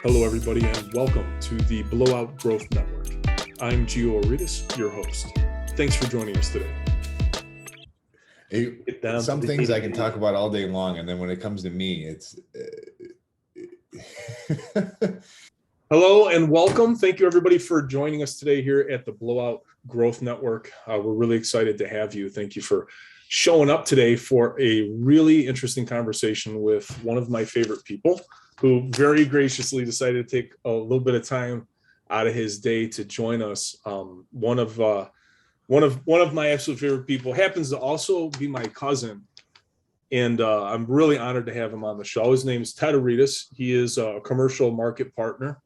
Hello, everybody, and welcome to the BlowOUTGrowth Network. I'm Aretos, your host. Thanks for joining us today. Some things I can talk about all day long, and then when it comes to me, it's... Hello and welcome. Thank you, everybody, for joining us today here at the BlowOUTGrowth Network. We're really excited to have you. Thank you for showing up today for a really interesting conversation with one of my favorite people, who very graciously decided to take a little bit of time out of his day to join us. One of my absolute favorite people happens to also be my cousin, and I'm really honored to have him on the show. His name is Ted Aretos. He is a commercial market partner.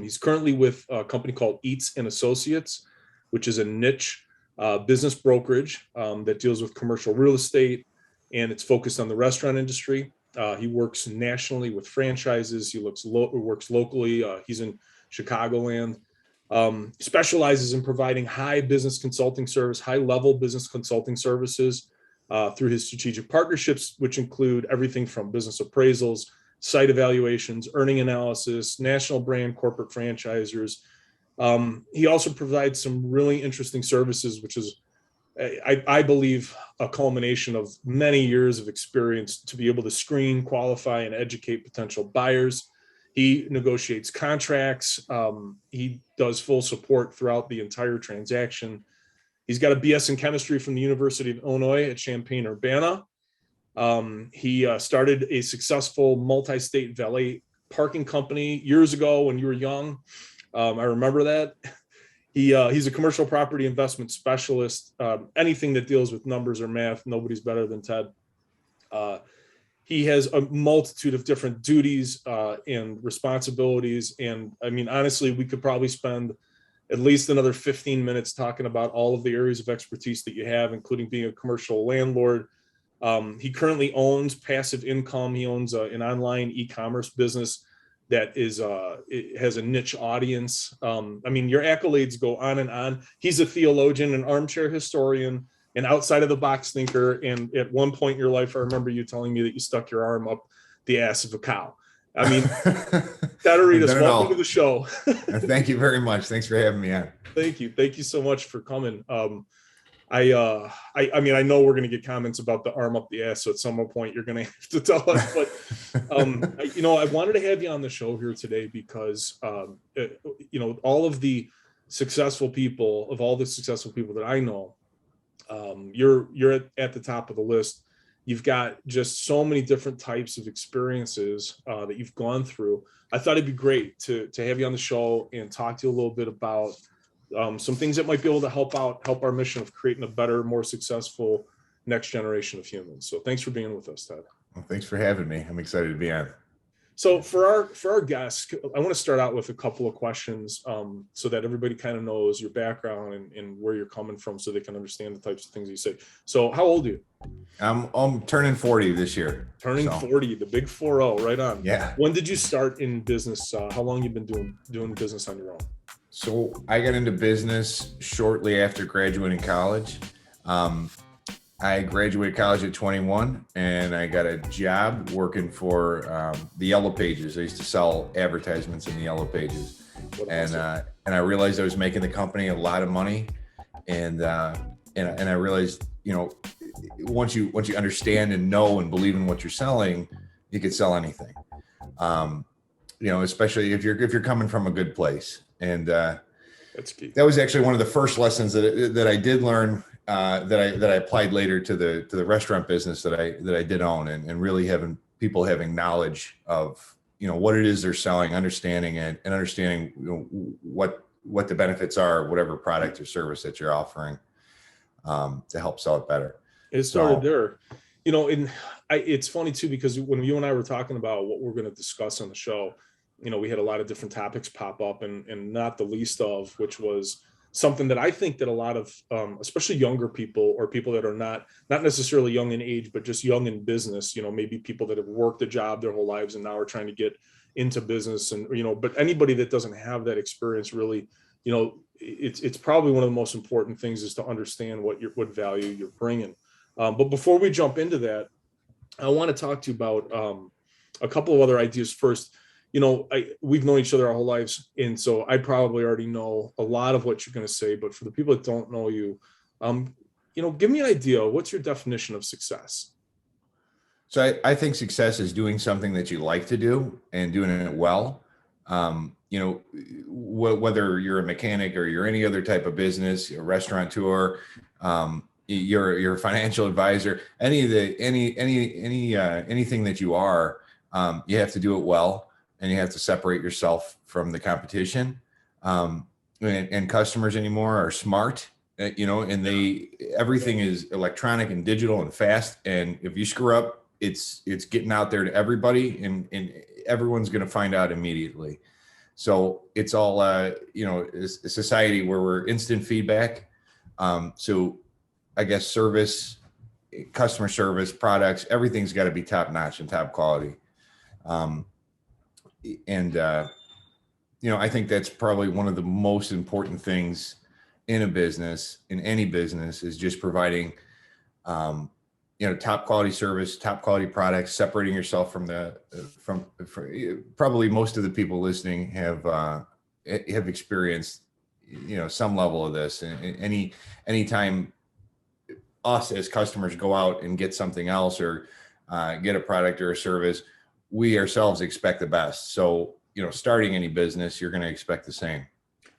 He's currently with a company called Eatz Associates, which is a niche business brokerage that deals with commercial real estate, and it's focused on the restaurant industry. He works nationally with franchises. He works locally. He's in Chicagoland. Specializes in providing high-level business consulting services through his strategic partnerships, which include everything from business appraisals, site evaluations, earning analysis, national brand corporate franchisors. He also provides some really interesting services, which is, I believe, a culmination of many years of experience to be able to screen, qualify, and educate potential buyers. He negotiates contracts. He does full support throughout the entire transaction. He's got a BS in chemistry from the University of Illinois at Champaign-Urbana. He started a successful multi-state valet parking company years ago when you were young. I remember that. He's a commercial property investment specialist. Anything that deals with numbers or math, nobody's better than Ted. He has a multitude of different duties and responsibilities. And I mean, honestly, we could probably spend at least another 15 minutes talking about all of the areas of expertise that you have, including being a commercial landlord. He currently owns passive income. He owns an online e-commerce business that it has a niche audience. I mean, your accolades go on and on. He's a theologian, an armchair historian, an outside of the box thinker. And at one point in your life, I remember you telling me that you stuck your arm up the ass of a cow. I mean, Ted Aretos, welcome to the show. Thank you very much. Thanks for having me on. Thank you. Thank you so much for coming. I mean, I know we're going to get comments about the arm up the ass, so at some point you're going to have to tell us. But I wanted to have you on the show here today because all the successful people that I know, you're at the top of the list. You've got just so many different types of experiences that you've gone through. I thought it'd be great to have you on the show and talk to you a little bit about some things that might be able to help our mission of creating a better, more successful next generation of humans. So thanks for being with us, Ted. Well, thanks for having me. I'm excited to be on. So for our guests, I want to start out with a couple of questions so that everybody kind of knows your background and where you're coming from so they can understand the types of things you say. So how old are you? I'm turning 40 this year. Turning 40, the big 4-0, right on. Yeah. When did you start in business? How long you been doing business on your own? So I got into business shortly after graduating college. I graduated college at 21 and I got a job working for the Yellow Pages. I used to sell advertisements in the Yellow Pages. And I realized I was making the company a lot of money. And I realized, once you understand and know and believe in what you're selling, you could sell anything. Especially if you're coming from a good place. And that's key. That was actually one of the first lessons that I did learn that I applied later to the restaurant business that I did own, and really having people having knowledge of what it is they're selling, understanding it, and understanding what the benefits are of whatever product or service that you're offering to help sell it better. It started there. It's funny too, because when you and I were talking about what we're going to discuss on the show, we had a lot of different topics pop up, and not the least of which was something that I think that a lot of, especially younger people or people that are not necessarily young in age, but just young in business, maybe people that have worked a job their whole lives and now are trying to get into business, and, but anybody that doesn't have that experience really, it's probably one of the most important things is to understand what value you're bringing. But before we jump into that, I want to talk to you about a couple of other ideas first. we've known each other our whole lives. And so I probably already know a lot of what you're going to say, but for the people that don't know you, give me an idea. What's your definition of success? So I think success is doing something that you like to do and doing it well. Whether you're a mechanic or you're any other type of business, a restaurateur, you're a financial advisor, anything that you are, you have to do it well, and you have to separate yourself from the competition. And customers anymore are smart, and everything is electronic and digital and fast. And if you screw up, it's getting out there to everybody, and everyone's going to find out immediately. So it's all, a society where we're instant feedback. So I guess customer service, products, everything's got to be top notch and top quality. I think that's probably one of the most important things in any business, is just providing, top quality service, top quality products, separating yourself from probably most of the people listening have experienced, some level of this. And anytime us as customers go out and get something else, or get a product or a service, we ourselves expect the best. So, starting any business, you're going to expect the same.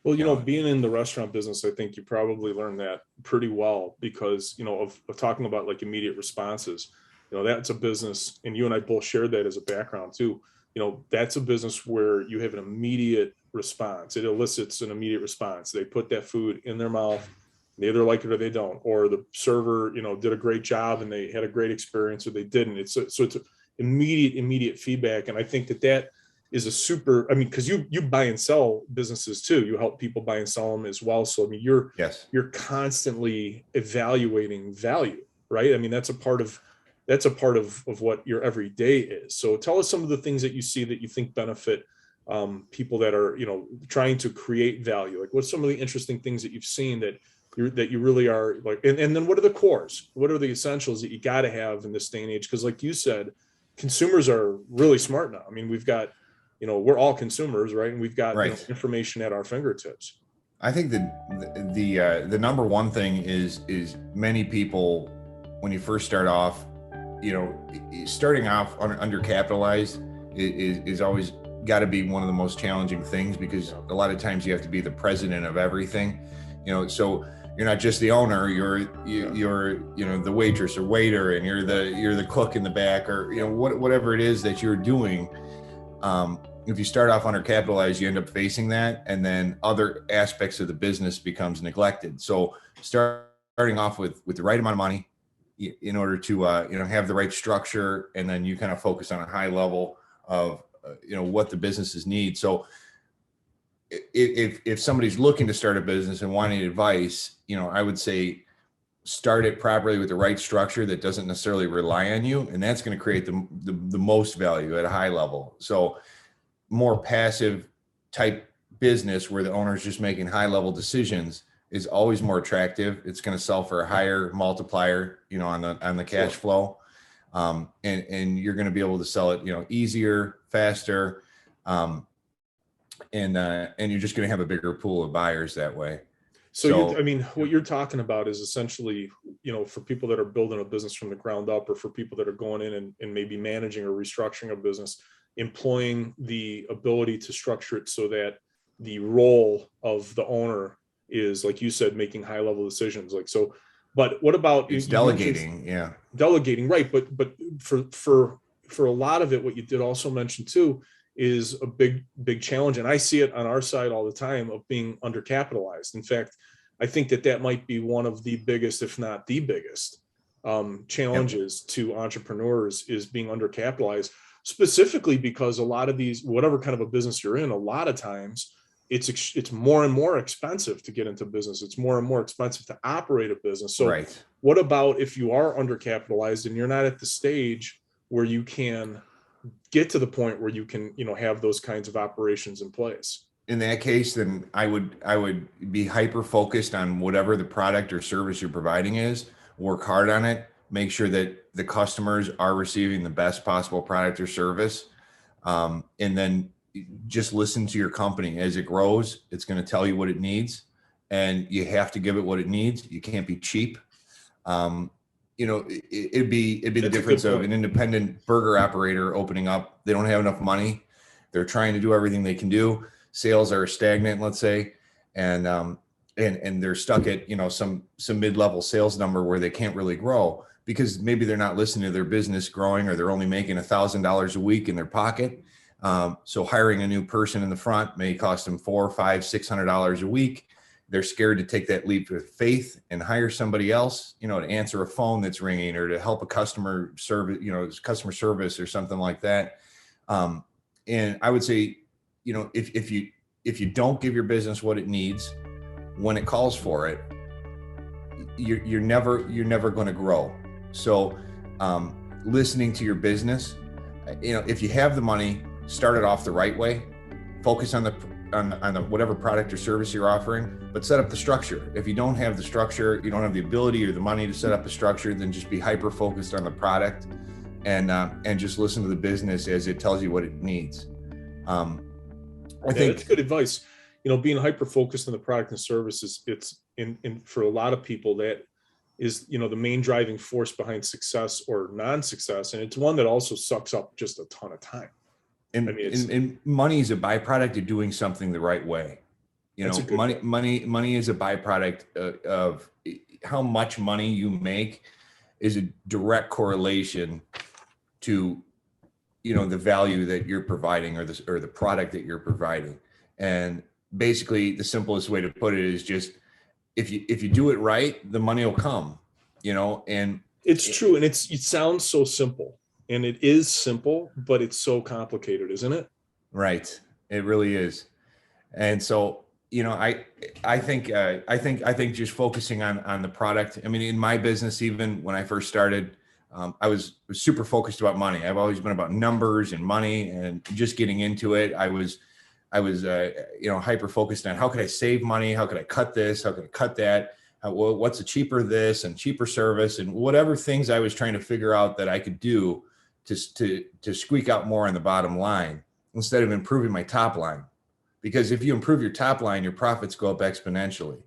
Well, being in the restaurant business, I think you probably learned that pretty well, because, of talking about like immediate responses, that's a business, and you and I both shared that as a background too. That's a business where you have an immediate response. It elicits an immediate response. They put that food in their mouth, they either like it or they don't, or the server, did a great job and they had a great experience, or they didn't. So it's immediate feedback. And I think that is because you buy and sell businesses too. You help people buy and sell them as well. So, you're constantly evaluating value, right? That's a part of what your everyday is. So tell us some of the things that you see that you think benefit people that are, trying to create value. Like, what's some of the interesting things that you've seen that you really are like, and then what are the cores? What are the essentials that you got to have in this day and age? Because like you said, consumers are really smart now. We've got, we're all consumers, right? And we've got information at our fingertips. I think the number one thing is many people, when you first start off, starting off undercapitalized is always got to be one of the most challenging things, because a lot of times you have to be the president of everything, so you're not just the owner, you're the waitress or waiter, and you're the cook in the back, or whatever it is that you're doing. If you start off undercapitalized, you end up facing that, and then other aspects of the business becomes neglected. So starting off with the right amount of money in order to have the right structure, and then you kind of focus on a high level of what the businesses need. So if somebody's looking to start a business and wanting advice, I would say start it properly with the right structure that doesn't necessarily rely on you, and that's going to create the most value at a high level. So more passive type business where the owner is just making high level decisions is always more attractive. It's going to sell for a higher multiplier, on the cash flow, and you're going to be able to sell it, easier, faster, and you're just going to have a bigger pool of buyers that way. So what you're talking about is essentially, for people that are building a business from the ground up, or for people that are going in and maybe managing or restructuring a business, employing the ability to structure it so that the role of the owner is, like you said, making high level decisions. Like, so, but what about delegating? Delegating, right? But for a lot of it, what you did also mention too is a big challenge, and I see it on our side all the time, of being undercapitalized. In fact, I think that might be one of the biggest, if not the biggest, challenges to entrepreneurs, is being undercapitalized. Specifically because a lot of these, whatever kind of a business you're in, a lot of times it's more and more expensive to get into business. It's more and more expensive to operate a business. So What about if you are undercapitalized and you're not at the stage where you can get to the point where you can, have those kinds of operations in place? In that case, then I would be hyper focused on whatever the product or service you're providing is, work hard on it, make sure that the customers are receiving the best possible product or service. And then just listen to your company. As it grows, it's going to tell you what it needs, and you have to give it what it needs. You can't be cheap. It'd be the difference of an independent burger operator opening up. They don't have enough money. They're trying to do everything they can do. Sales are stagnant, let's say, and they're stuck at some mid-level sales number where they can't really grow because maybe they're not listening to their business growing, or they're only making $1,000 a week in their pocket. So hiring a new person in the front may cost them $400, $500, $600 a week. They're scared to take that leap of faith and hire somebody else, to answer a phone that's ringing, or to help a customer service or something like that. And I would say, if you don't give your business what it needs when it calls for it, you're never going to grow. So listening to your business, if you have the money, start it off the right way. Focus on the whatever product or service you're offering, but set up the structure. If you don't have the structure, you don't have the ability or the money to set up a structure, then just be hyper focused on the product and just listen to the business as it tells you what it needs. I think that's good advice. Being hyper focused on the product and services, it's in for a lot of people that is, the main driving force behind success or non-success. And it's one that also sucks up just a ton of time. And money is a byproduct of doing something the right way. Money is a byproduct of how much money you make is a direct correlation to, the value that you're providing or the product that you're providing. And basically the simplest way to put it is just, if you do it right, the money will come, and it's true. And it sounds so simple. And it is simple, but it's so complicated, isn't it? Right. It really is. And so, I think just focusing on the product. I mean, in my business, even when I first started, I was super focused about money. I've always been about numbers and money and just getting into it. I was hyper focused on how could I save money? How could I cut this? How could I cut that? What's a cheaper this and cheaper service, and whatever things I was trying to figure out that I could do to squeak out more on the bottom line instead of improving my top line. Because if you improve your top line, your profits go up exponentially,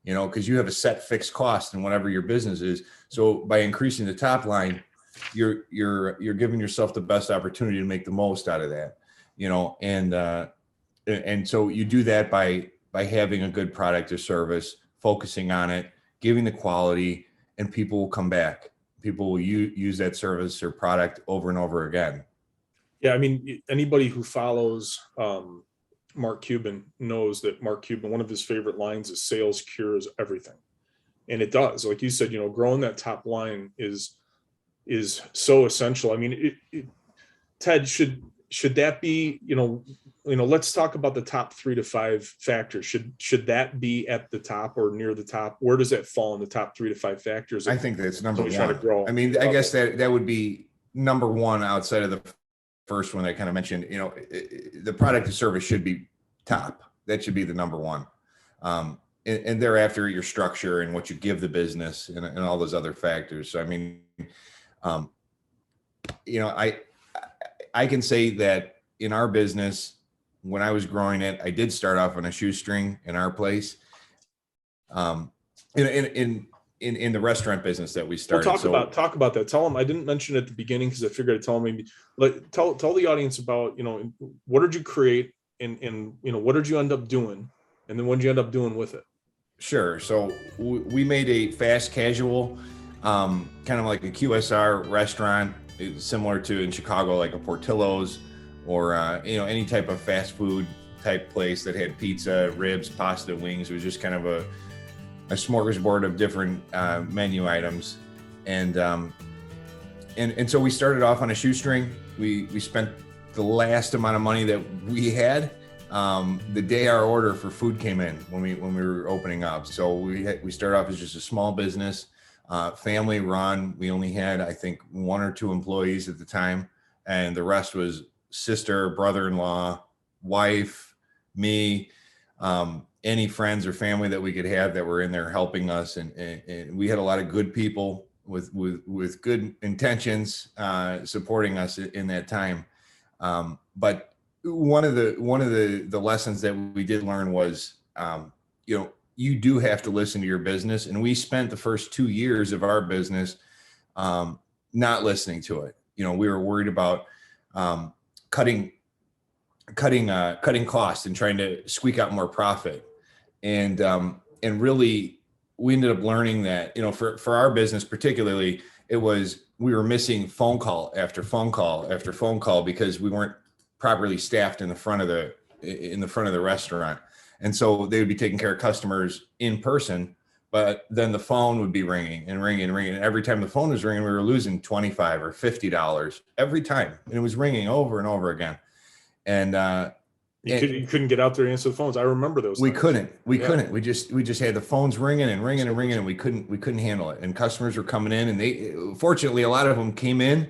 because you have a set fixed cost in whatever your business is. So by increasing the top line, you're giving yourself the best opportunity to make the most out of that, and so you do that by having a good product or service, focusing on it, giving the quality, and people will come back. People will use that service or product over and over again. Yeah. I mean, anybody who follows Mark Cuban knows that Mark Cuban, one of his favorite lines is sales cures everything. And it does. Like you said, growing that top line is so essential. I mean, Ted, should that be, let's talk about the top 3 to 5 factors. Should that be at the top or near the top? Where does that fall in the top 3 to 5 factors? I think that's number one. I mean, I guess that would be number one outside of the first one that I kind of mentioned. The product or service should be top. That should be the number one. And thereafter, your structure and what you give the business and all those other factors. So, I mean, I can say that in our business, when I was growing it, I did start off on a shoestring in our place. In the restaurant business that we started. Well, talk about that. Tell them, I didn't mention it at the beginning because I figured I'd tell them maybe. Tell the audience about, what did you create and what did you end up doing, and then what did you end up doing with it? Sure. So we made a fast casual, kind of like a QSR restaurant, similar to in Chicago, like a Portillo's or any type of fast food type place that had pizza, ribs, pasta, wings. It was just kind of a smorgasbord of different menu items, and so we started off on a shoestring. We spent the last amount of money that we had the day our order for food came in when we were opening up. So we started off as just a small business, family run. We only had, I think, 1 or 2 employees at the time, and the rest was sister, brother-in-law, wife, me. Any friends or family that we could have that were in there helping us. And we had a lot of good people with good intentions, supporting us in that time. But one of the lessons that we did learn was, you do have to listen to your business. And we spent the first 2 years of our business not listening to it. We were worried about cutting costs and trying to squeak out more profit. And really we ended up learning that, for our business particularly, we were missing phone call after phone call after phone call because we weren't properly staffed in the front of the restaurant. And so they would be taking care of customers in person, but then the phone would be ringing and ringing and ringing. And every time the phone was ringing, we were losing $25 or $50 every time. And it was ringing over and over again. And you couldn't get out there and answer the phones. I remember those. We couldn't. We just had the phones ringing and ringing and ringing, and we couldn't handle it. And customers were coming in, and fortunately, a lot of them came in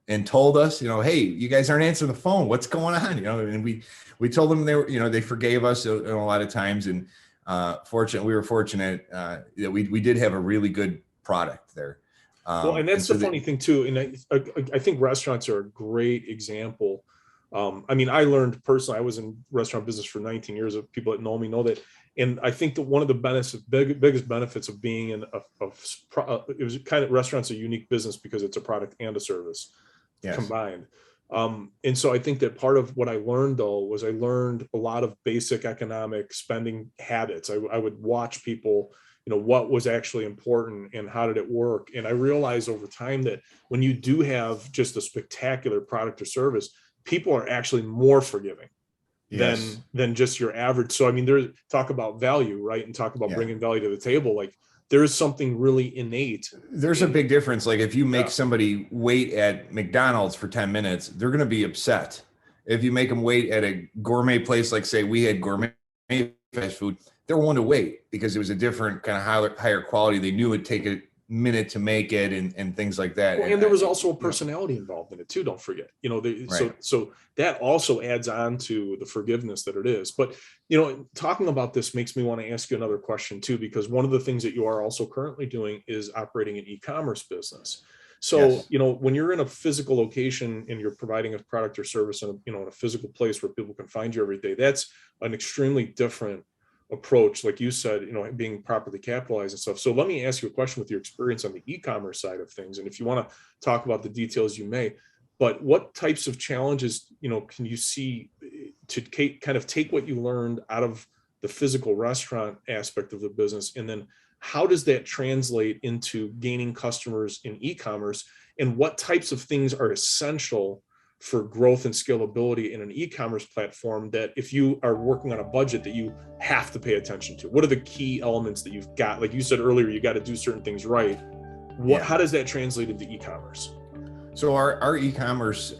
and told us, hey, you guys aren't answering the phone. What's going on? And we told them they forgave us a lot of times. And we were fortunate that we did have a really good product there. And that's the funny thing too. And I think restaurants are a great example. I learned personally, I was in restaurant business for 19 years. Of people that know me know that. And I think that one of the biggest benefits of being in it was kind of, restaurants a unique business because it's a product and a service combined. And so I think that part of what I learned though was I learned a lot of basic economic spending habits. I would watch people, what was actually important and how did it work. And I realized over time that when you do have just a spectacular product or service, people are actually more forgiving than just your average. So, there's talk about value, right? And talk about bringing value to the table. Like there is something really innate. There's a big difference. Like if you make somebody wait at McDonald's for 10 minutes, they're going to be upset. If you make them wait at a gourmet place, like say we had gourmet fast food, they're willing to wait because it was a different kind of higher quality. They knew it'd take a minute to make it and things like that. Well, and there was also a personality involved in it too. Don't forget, so that also adds on to the forgiveness that it is. But, talking about this makes me want to ask you another question too, because one of the things that you are also currently doing is operating an e-commerce business. So, when you're in a physical location and you're providing a product or service in a physical place where people can find you every day, that's an extremely different approach, like you said, being properly capitalized and stuff. So let me ask you a question with your experience on the e-commerce side of things. And if you want to talk about the details, you may, but what types of challenges, can you see to kind of take what you learned out of the physical restaurant aspect of the business? And then how does that translate into gaining customers in e-commerce? And what types of things are essential for growth and scalability in an e-commerce platform that if you are working on a budget that you have to pay attention to? What are the key elements that you've got? Like you said earlier, you got to do certain things right. How does that translate into e-commerce? So our e-commerce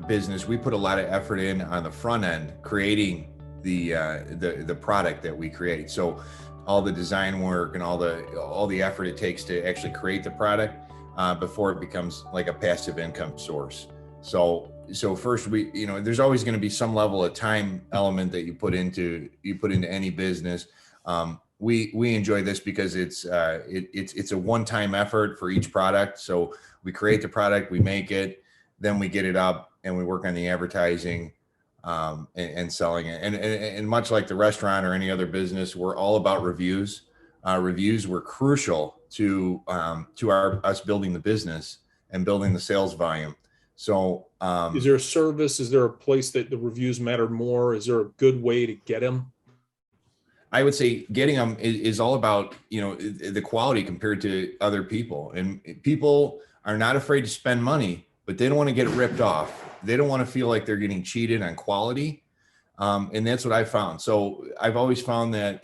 business, we put a lot of effort in on the front end, creating the product that we create. So all the design work and all the effort it takes to actually create the product before it becomes like a passive income source. So first there's always going to be some level of time element that you put into any business. We enjoy this because it's a one-time effort for each product. So we create the product, we make it, then we get it up and we work on the advertising and selling it. And much like the restaurant or any other business, we're all about reviews. Reviews were crucial to us building the business and building the sales volume. So is there a service? Is there a place that the reviews matter more? Is there a good way to get them? I would say getting them is all about, the quality compared to other people. And people are not afraid to spend money, but they don't want to get ripped off. They don't want to feel like they're getting cheated on quality. And that's what I found. So I've always found that,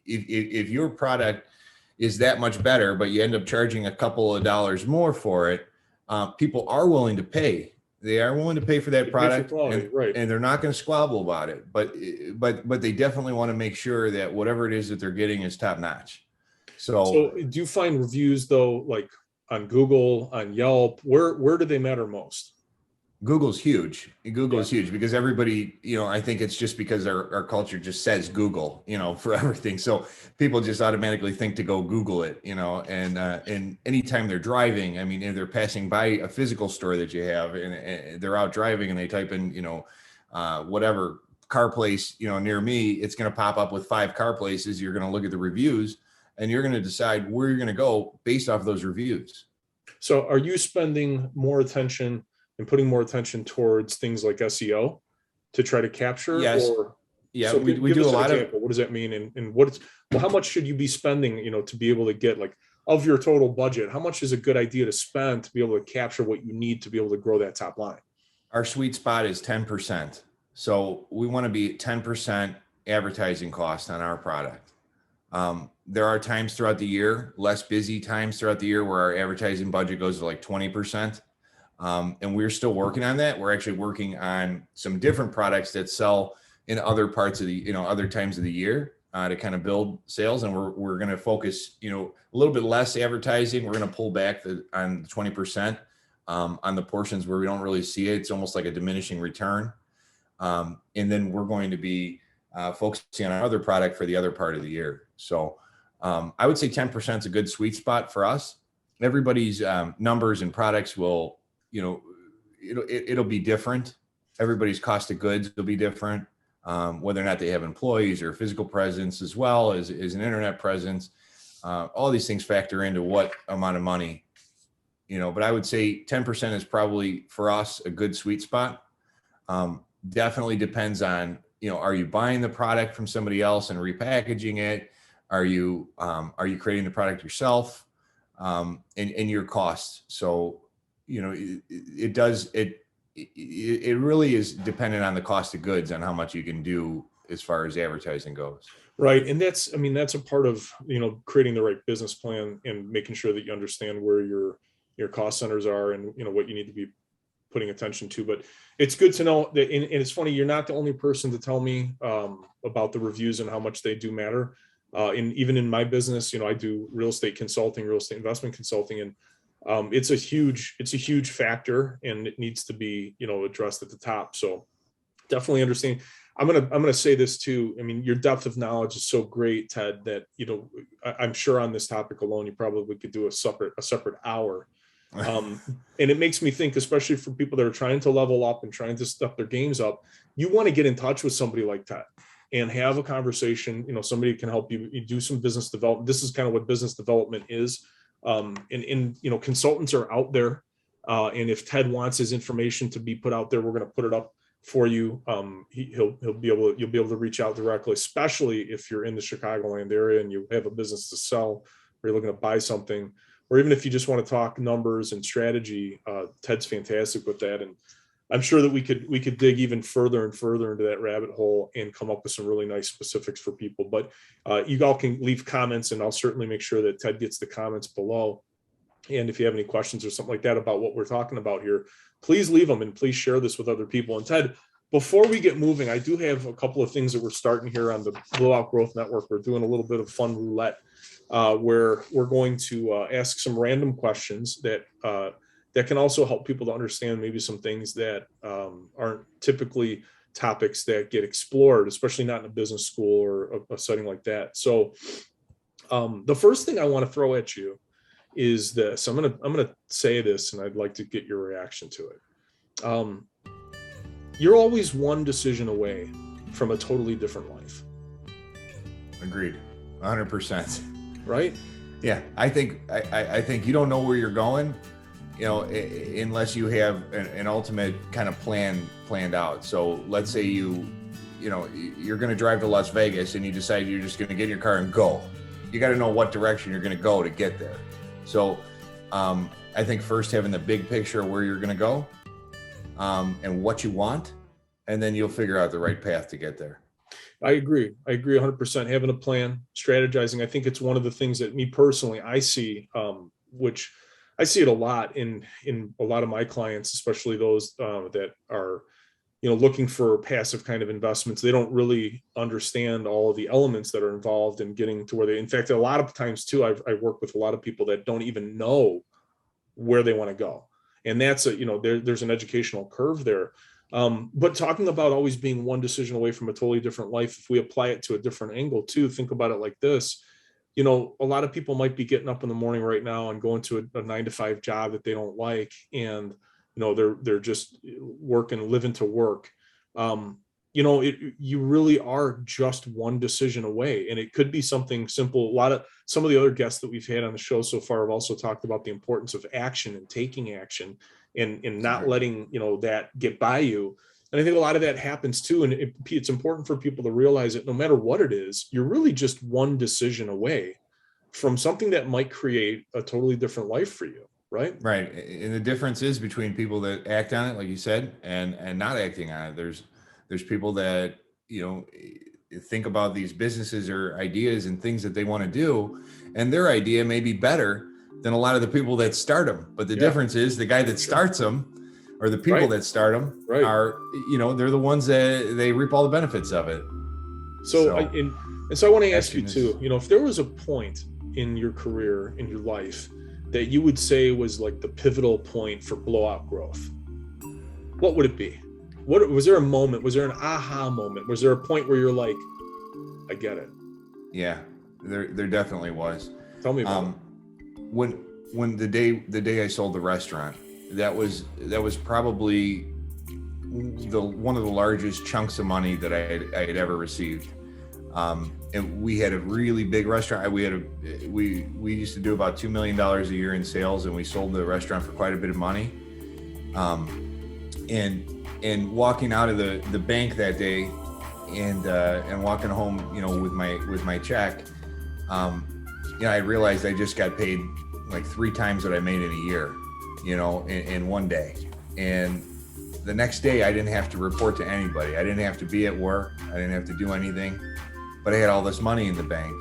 if your product is that much better, but you end up charging a couple of dollars more for it, people are willing to pay. They are willing to pay for that product, and they're not going to squabble about it. But they definitely want to make sure that whatever it is that they're getting is top notch. So do you find reviews though, like on Google, on Yelp, where do they matter most? Google's huge. Google is huge because everybody, I think it's just because our culture just says Google, for everything. So people just automatically think to go Google it, and anytime they're driving, if they're passing by a physical store that you have and they're out driving and they type in, whatever car place, near me, it's going to pop up with 5 car places. You're going to look at the reviews and you're going to decide where you're going to go based off of those reviews. So are you spending more attention and putting more attention towards things like SEO to try to capture? Yes. Or yeah, so we give do us a an lot example. What does that mean? And how much should you be spending, to be able to get, like, of your total budget, how much is a good idea to spend to be able to capture what you need to be able to grow that top line? Our sweet spot is 10%. So we want to be at 10% advertising cost on our product. There are times throughout the year, less busy times throughout the year, where our advertising budget goes to like 20%. And we're still working on that. We're actually working on some different products that sell in other parts of the, other times of the year, to kind of build sales. And we're going to focus, a little bit less advertising. We're going to pull back on the 20%, on the portions where we don't really see it. It's almost like a diminishing return. And then we're going to be focusing on our other product for the other part of the year. So I would say 10% is a good sweet spot for us. Everybody's numbers and products will, it'll be different. Everybody's cost of goods will be different, whether or not they have employees or physical presence, as well as an internet presence. All these things factor into what amount of money, but I would say 10% is probably for us a good sweet spot. Definitely depends on, are you buying the product from somebody else and repackaging it? Are you creating the product yourself? And your costs. So, it really is dependent on the cost of goods on how much you can do as far as advertising goes. Right. And that's a part of, creating the right business plan and making sure that you understand where your cost centers are and, what you need to be putting attention to. But it's good to know that, and it's funny, you're not the only person to tell me about the reviews and how much they do matter. Even in my business, I do real estate consulting, real estate investment consulting, and it's a huge factor, and it needs to be, addressed at the top. So definitely understand. I'm gonna say this too. I mean, your depth of knowledge is so great, Ted, that I'm sure on this topic alone, you probably could do a separate hour. And it makes me think, especially for people that are trying to level up and trying to step their games up, you want to get in touch with somebody like Ted and have a conversation. Somebody can help you do some business development. This is kind of what business development is. And consultants are out there. And if Ted wants his information to be put out there, we're going to put it up for you. You'll be able to reach out directly, especially if you're in the Chicagoland area and you have a business to sell, or you're looking to buy something, or even if you just want to talk numbers and strategy. Ted's fantastic with that. And I'm sure that we could dig even further and further into that rabbit hole and come up with some really nice specifics for people. But you all can leave comments, and I'll certainly make sure that Ted gets the comments below. And if you have any questions or something like that about what we're talking about here, please leave them, and please share this with other people. And Ted, before we get moving, I do have a couple of things that we're starting here on the BlowOUTGrowth Network. We're doing a little bit of fun roulette, where we're going to ask some random questions that can also help people to understand maybe some things that aren't typically topics that get explored, especially not in a business school or a setting like that. So the first thing I want to throw at you is this. I'm gonna say this, and I'd like to get your reaction to it. You're always one decision away from a totally different life. Agreed, 100%. Right? Yeah, I think you don't know where you're going, unless you have an ultimate kind of planned out. So let's say you're going to drive to Las Vegas and you decide you're just going to get in your car and go. You got to know what direction you're going to go to get there. So I think first having the big picture of where you're going to go, and what you want, and then you'll figure out the right path to get there. I agree 100%. Having a plan, strategizing. I think it's one of the things that me personally, I see, which I see it a lot in a lot of my clients, especially those that are, looking for passive kind of investments. They don't really understand all of the elements that are involved in getting to where they, in fact, a lot of times too, I work with a lot of people that don't even know where they want to go. And that's there's an educational curve there. But talking about always being one decision away from a totally different life, if we apply it to a different angle too, think about it like this. A lot of people might be getting up in the morning right now and going to a 9-to-5 job that they don't like. And, they're just living to work. You really are just one decision away, and it could be something simple. Some of the other guests that we've had on the show so far have also talked about the importance of action and taking action, and not letting that get by you. And I think a lot of that happens too. And it's important for people to realize that no matter what it is, you're really just one decision away from something that might create a totally different life for you. Right. Right. And the difference is between people that act on it, like you said, and not acting on it. There's people that, think about these businesses or ideas and things that they want to do, and their idea may be better than a lot of the people that start them. But the difference is the guy that starts them, or the people that start them, are, they're the ones that they reap all the benefits of it. So I want to ask you too, if there was a point in your career, in your life, that you would say was like the pivotal point for BlowOUTGrowth, what would it be? What was there a moment? Was there an aha moment? Was there a point where you're like, I get it? Yeah, there definitely was. Tell me about it. When the day I sold the restaurant, that was probably one of the largest chunks of money that I had ever received. And we had a really big restaurant. We used to do about $2 million a year in sales, and we sold the restaurant for quite a bit of money. And walking out of the bank that day, and walking home, with my check, I realized I just got paid like 3 times what I made in a year, in one day. And the next day I didn't have to report to anybody. I didn't have to be at work. I didn't have to do anything, but I had all this money in the bank.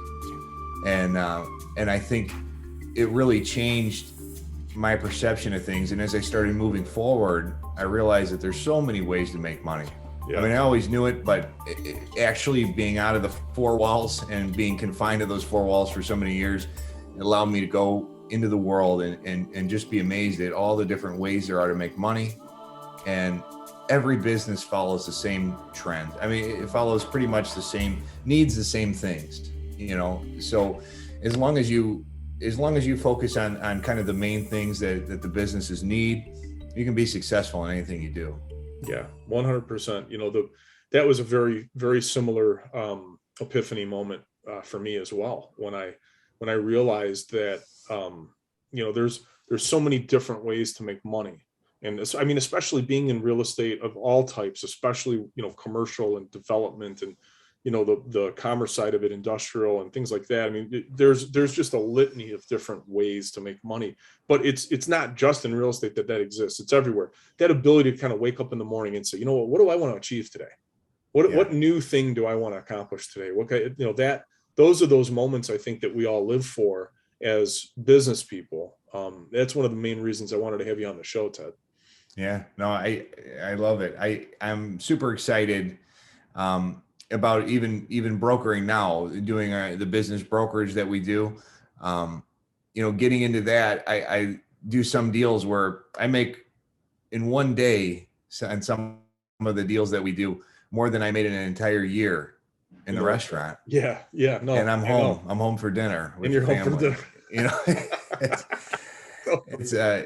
And I think it really changed my perception of things. And as I started moving forward, I realized that there's so many ways to make money. Yeah. I mean, I always knew it, but actually being out of the 4 walls and being confined to those 4 walls for so many years, it allowed me to go into the world and just be amazed at all the different ways there are to make money. And every business follows the same trend. I mean, it follows pretty much needs the same things, so as long as you focus on kind of the main things that the businesses need, you can be successful in anything you do. Yeah, 100%. That was a very, very similar epiphany moment for me as well. When I realized that, there's so many different ways to make money. And I mean, especially being in real estate of all types, especially, commercial and development and, the commerce side of it, industrial and things like that. I mean, there's just a litany of different ways to make money, but it's not just in real estate that exists. It's everywhere. That ability to kind of wake up in the morning and say, what do I want to achieve today? What new thing do I want to accomplish today? Those are those moments I think that we all live for as business people. That's one of the main reasons I wanted to have you on the show, Ted. Yeah, no, I love it. I'm super excited about even brokering now, doing the business brokerage that we do. Getting into that, I do some deals where I make in one day, and some of the deals that we do, more than I made in an entire year in the restaurant. Yeah, no. And I'm home for dinner with and you're family. Home for dinner.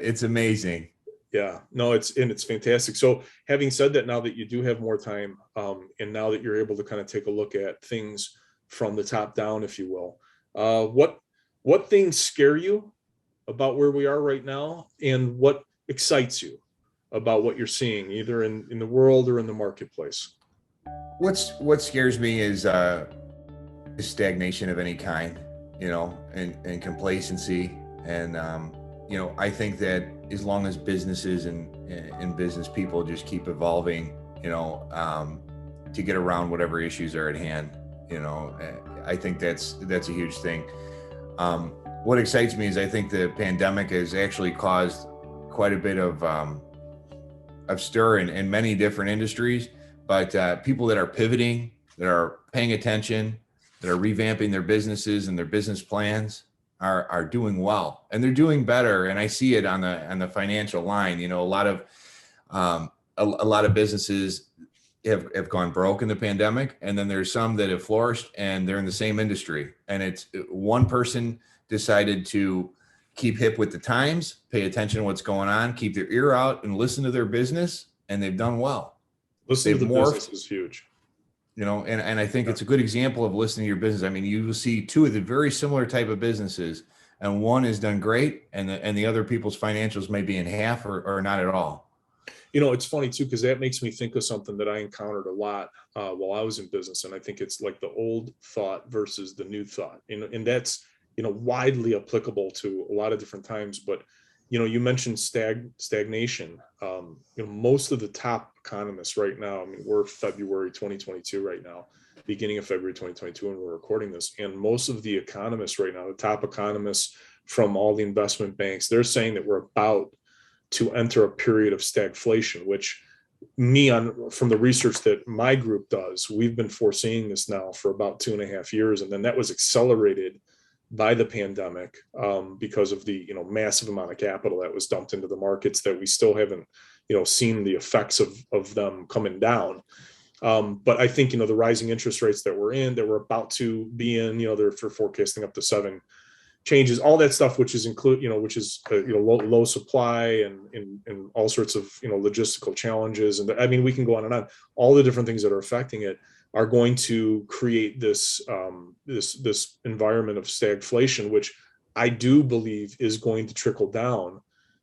It's amazing. Yeah, no, it's fantastic. So having said that, now that you do have more time, and now that you're able to kind of take a look at things from the top down, if you will, what things scare you about where we are right now, and what excites you about what you're seeing either in the world or in the marketplace? What scares me is stagnation of any kind, and complacency. And, I think that as long as businesses and business people just keep evolving, to get around whatever issues are at hand, I think that's a huge thing. What excites me is I think the pandemic has actually caused quite a bit of stir in many different industries, but people that are pivoting, that are paying attention, that are revamping their businesses and their business plans are doing well, and they're doing better. And I see it on the financial line. A lot of businesses have gone broke in the pandemic, and then there's some that have flourished and they're in the same industry. And it's one person decided to keep hip with the times, pay attention to what's going on, keep their ear out and listen to their business, and they've done well. Listening to They've the morphed, business is huge. and I think it's a good example of listening to your business. I mean, you will see two of the very similar type of businesses, and one has done great, and the other people's financials may be in half or not at all. It's funny too, because that makes me think of something that I encountered a lot while I was in business. And I think it's like the old thought versus the new thought. And that's, widely applicable to a lot of different times. But, you mentioned stagnation. Most of the top economists right now, I mean, we're February 2022 right now, beginning of February 2022, when we're recording this. And most of the economists right now, the top economists from all the investment banks, they're saying that we're about to enter a period of stagflation, which from the research that my group does, we've been foreseeing this now for about 2.5 years. And then that was accelerated by the pandemic because of the, massive amount of capital that was dumped into the markets that we still haven't, seen the effects of them coming down. But I think, the rising interest rates that we're about to be in, they're forecasting up to 7 changes, all that stuff, which is low supply and all sorts of logistical challenges, and I mean we can go on and on. All the different things that are affecting it are going to create this this environment of stagflation, which I do believe is going to trickle down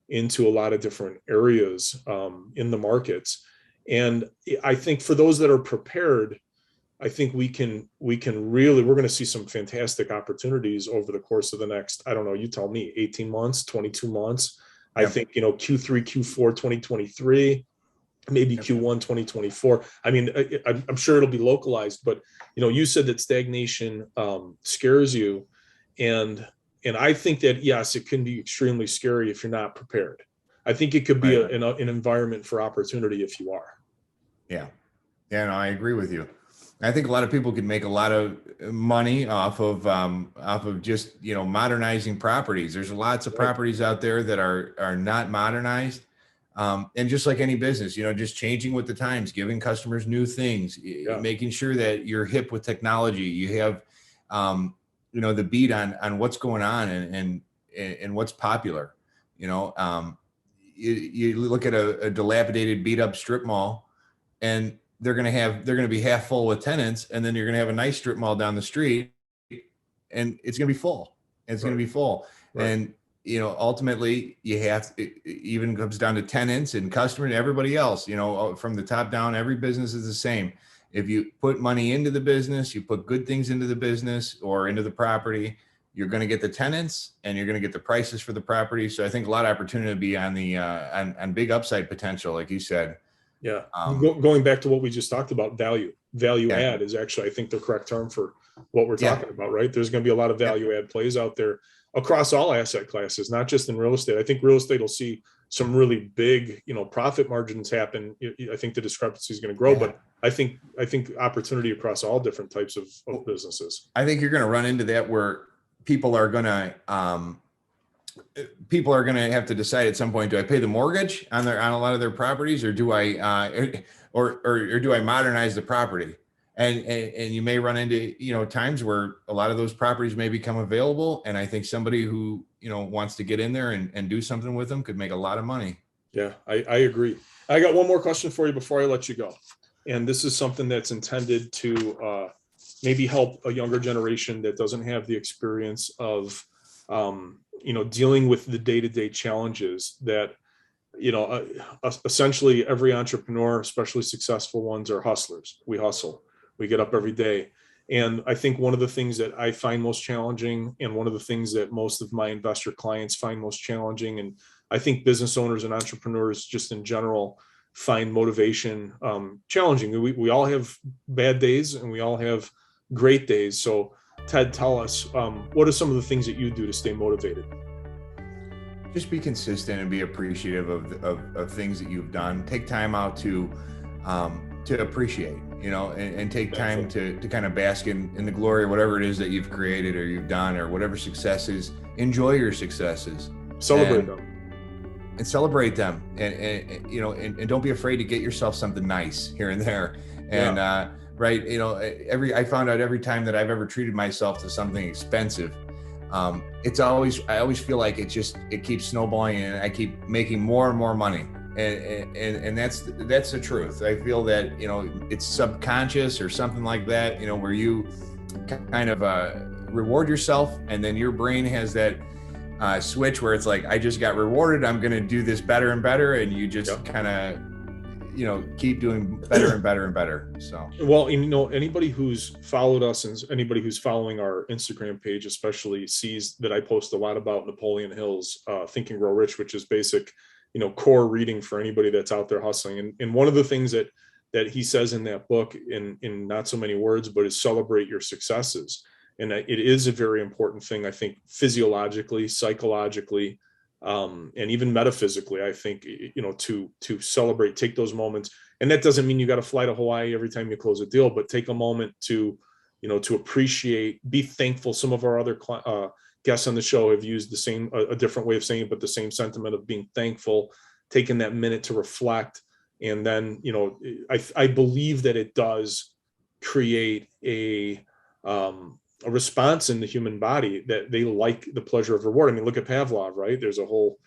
into a lot of different areas in the markets. And I think for those that are prepared, I think we're going to see some fantastic opportunities over the course of the next, I don't know, you tell me, 18 months, 22 months. Yep. I think, Q3, Q4, 2023, maybe Q1, 2024. I mean, I'm sure it'll be localized, but, you said that stagnation scares you. And I think that, yes, it can be extremely scary if you're not prepared. I think it could be an environment for opportunity if you are. Yeah. Yeah, no, I agree with you. I think a lot of people can make a lot of money off of just, modernizing properties. There's lots of properties out there that are not modernized. And just like any business, just changing with the times, giving customers new things, making sure that you're hip with technology. You have, the beat on what's going on and what's popular. You look at a dilapidated, beat up strip mall, and they're going to be half full with tenants, and then you're going to have a nice strip mall down the street and it's going to be full. It's going to be full. Right. And, ultimately it even comes down to tenants and customers and everybody else, from the top down, every business is the same. If you put money into the business, you put good things into the business or into the property, you're going to get the tenants and you're going to get the prices for the property. So I think a lot of opportunity to be on the, on big upside potential, like you said. Yeah. Going back to what we just talked about, value add is actually, I think, the correct term for what we're talking about, right? There's going to be a lot of value add plays out there across all asset classes, not just in real estate. I think real estate will see some really big, profit margins happen. I think the discrepancy is going to grow, but I think opportunity across all different types of businesses. I think you're going to run into that where people are going to have to decide at some point, do I pay the mortgage on a lot of their properties, or do I or do I modernize the property? And you may run into, times where a lot of those properties may become available. And I think somebody who, wants to get in there and do something with them could make a lot of money. Yeah, I agree. I got one more question for you before I let you go. And this is something that's intended to maybe help a younger generation that doesn't have the experience of, dealing with the day-to-day challenges that, essentially every entrepreneur, especially successful ones, are hustlers. We hustle. We get up every day. And I think one of the things that I find most challenging, and one of the things that most of my investor clients find most challenging, and I think business owners and entrepreneurs just in general find motivation challenging. We all have bad days and we all have great days. So Ted, tell us, what are some of the things that you do to stay motivated? Just be consistent and be appreciative of things that you've done. Take time out to appreciate, and take time to kind of bask in the glory of whatever it is that you've created or you've done, or whatever successes. Enjoy your successes. Celebrate them. And celebrate them. And don't be afraid to get yourself something nice here and there. And, right. I found out every time that I've ever treated myself to something expensive, I always feel like it keeps snowballing and I keep making more and more money. And that's the truth. I feel that, you know, it's subconscious or something like that, you know, where you kind of reward yourself, and then your brain has that switch where it's like, I just got rewarded, I'm going to do this better and better, and you just kind of, you know, keep doing better and better and better. So, well, you know, anybody who's followed us and anybody who's following our Instagram page especially sees that I post a lot about Napoleon Hill's Think and Grow Rich, which is basic, you know, core reading for anybody that's out there hustling. And one of the things that he says in that book, in not so many words, but is celebrate your successes. And it is a very important thing, I think, physiologically, psychologically, and even metaphysically. I think, you know, to celebrate, take those moments. And that doesn't mean you got to fly to Hawaii every time you close a deal, but take a moment to, you know, to appreciate, be thankful. Some of our other guests on the show have used the same, a different way of saying it, but the same sentiment of being thankful, taking that minute to reflect. And then, you know, I believe that it does create a response in the human body that they like the pleasure of reward. I mean, look at Pavlov, right? There's a whole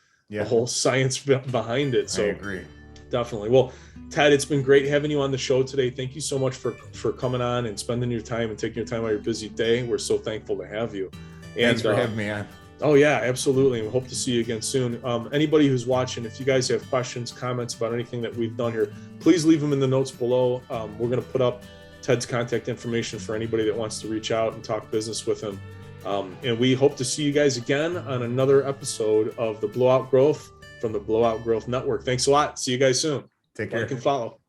science behind it. So I agree. Definitely. Well, Ted, it's been great having you on the show today. Thank you so much for coming on and spending your time and taking your time out of your busy day. We're so thankful to have you. Thanks for having me on. Oh yeah, absolutely. We hope to see you again soon. Anybody who's watching, if you guys have questions, comments about anything that we've done here, please leave them in the notes below. We're going to put up Ted's contact information for anybody that wants to reach out and talk business with him. And we hope to see you guys again on another episode of the BlowOUTGrowth from the BlowOUTGrowth Network. Thanks a lot. See you guys soon. Take care. Like and follow.